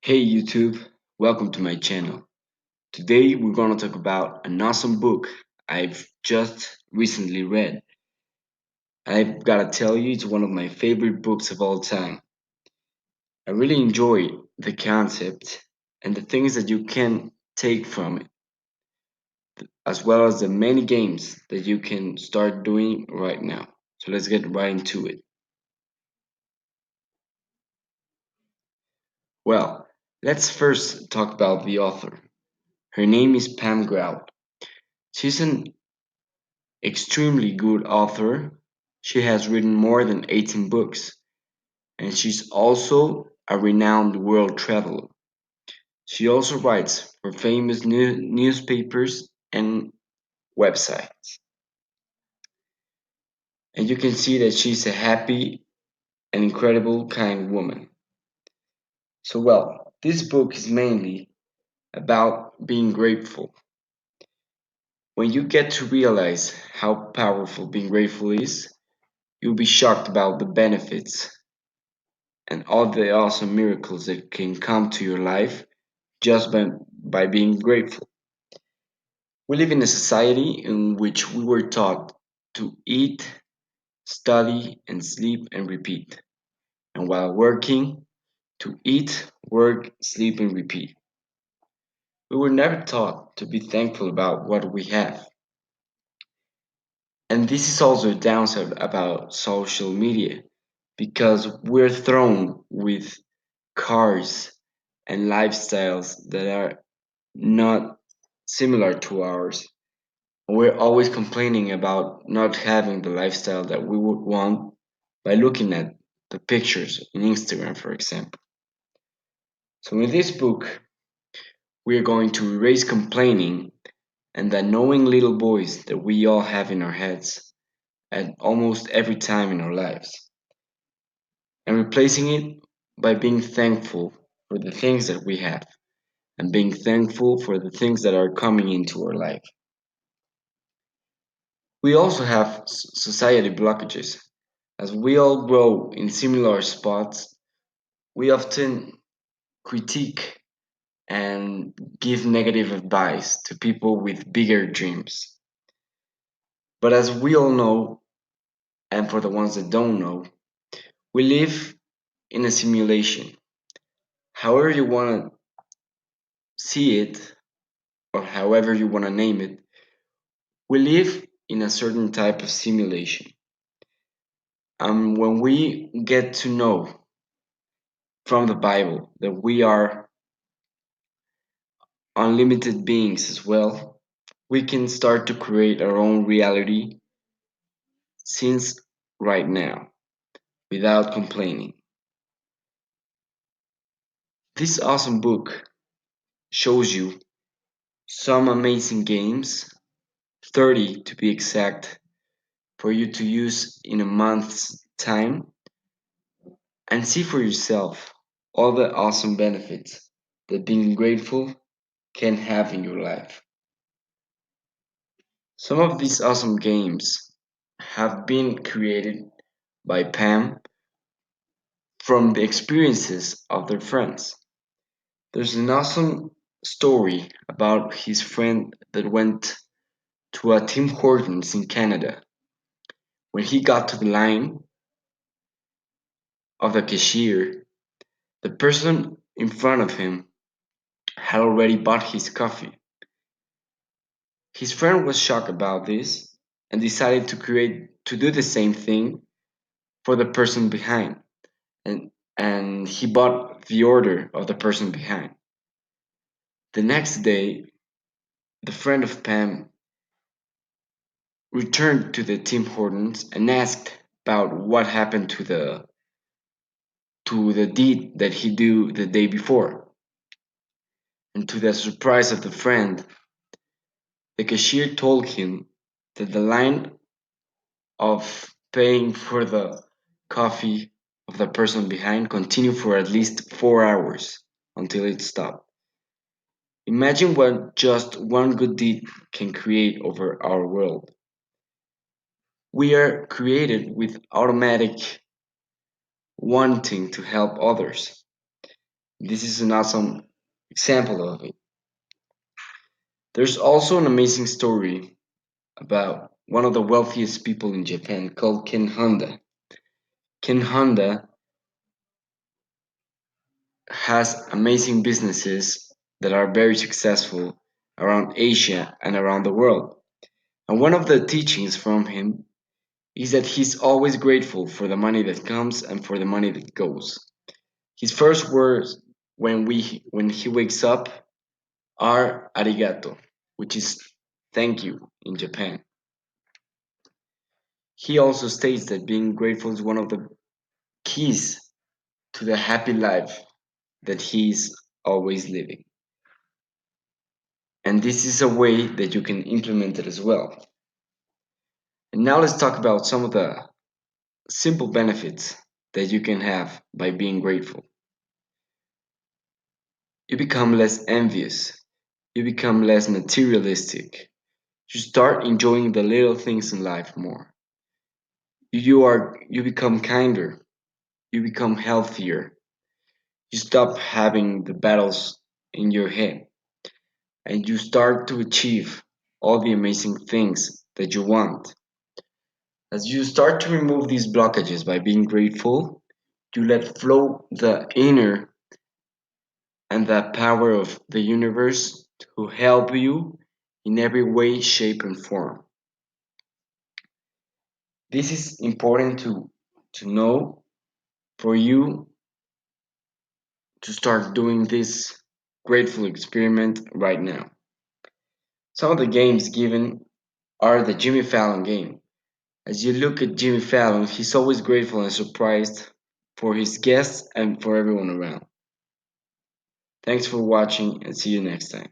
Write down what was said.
Hey YouTube, welcome to my channel. Today we're going to talk about an awesome book I've just recently read. I've got to tell you, it's one of my favorite books of all time. I really enjoy the concept and the things that you can take from it, as well as the many games that you can start doing right now. So let's get right into it. Well, let's first talk about the author. Her name is Pam Grout. She's an extremely good author. She has written more than 18 books, and she's also a renowned world traveler. She also writes for famous newspapers and websites. And you can see that she's a happy and incredible kind woman. So, well, this book is mainly about being grateful. When you get to realize how powerful being grateful is, you'll be shocked about the benefits and all the awesome miracles that can come to your life just by being grateful. We live in a society in which we were taught to eat, study, and sleep and repeat. And while working, to eat, work, sleep, and repeat. We were never taught to be thankful about what we have. And this is also a downside about social media because we're thrown with cars and lifestyles that are not similar to ours. We're always complaining about not having the lifestyle that we would want by looking at the pictures in Instagram, for example. So, in this book, we are going to erase complaining and the knowing little voice that we all have in our heads at almost every time in our lives, and replacing it by being thankful for the things that we have and being thankful for the things that are coming into our life. We also have society blockages. As we all grow in similar spots, we often critique and give negative advice to people with bigger dreams. But as we all know, and for the ones that don't know, we live in a simulation. However, you want to see it, or however you want to name it, we live in a certain type of simulation. And when we get to know from the Bible that we are unlimited beings as well, we can start to create our own reality since right now without complaining. This awesome book shows you some amazing games, 30 to be exact, for you to use in a month's time and see for yourself all the awesome benefits that being grateful can have in your life. Some of these awesome games have been created by Pam from the experiences of their friends. There's an awesome story about his friend that went to a Tim Hortons in Canada. When he got to the line of the cashier, the person in front of him had already bought his coffee. His friend was shocked about this and decided to do the same thing for the person behind. And he bought the order of the person behind. The next day, the friend of Pam returned to the Tim Hortons and asked about what happened to the deed that he do the day before. And to the surprise of the friend, the cashier told him that the line of paying for the coffee of the person behind continued for at least 4 hours until it stopped. Imagine what just one good deed can create over our world. We are created with automatic wanting to help others. This is an awesome example of it. There's also an amazing story about one of the wealthiest people in Japan called Ken Honda. Ken Honda has amazing businesses that are very successful around Asia and around the world. And one of the teachings from him is that he's always grateful for the money that comes and for the money that goes. His first words when he wakes up are arigato, which is thank you in Japan. He also states that being grateful is one of the keys to the happy life that he's always living. And this is a way that you can implement it as well. And now let's talk about some of the simple benefits that you can have by being grateful. You become less envious. You become less materialistic. You start enjoying the little things in life more. You become kinder. You become healthier. You stop having the battles in your head and you start to achieve all the amazing things that you want. As you start to remove these blockages by being grateful, you let flow the inner and the power of the universe to help you in every way, shape, and form. This is important to know for you to start doing this grateful experiment right now. Some of the games given are the Jimmy Fallon game. As you look at Jimmy Fallon, he's always grateful and surprised for his guests and for everyone around. Thanks for watching and see you next time.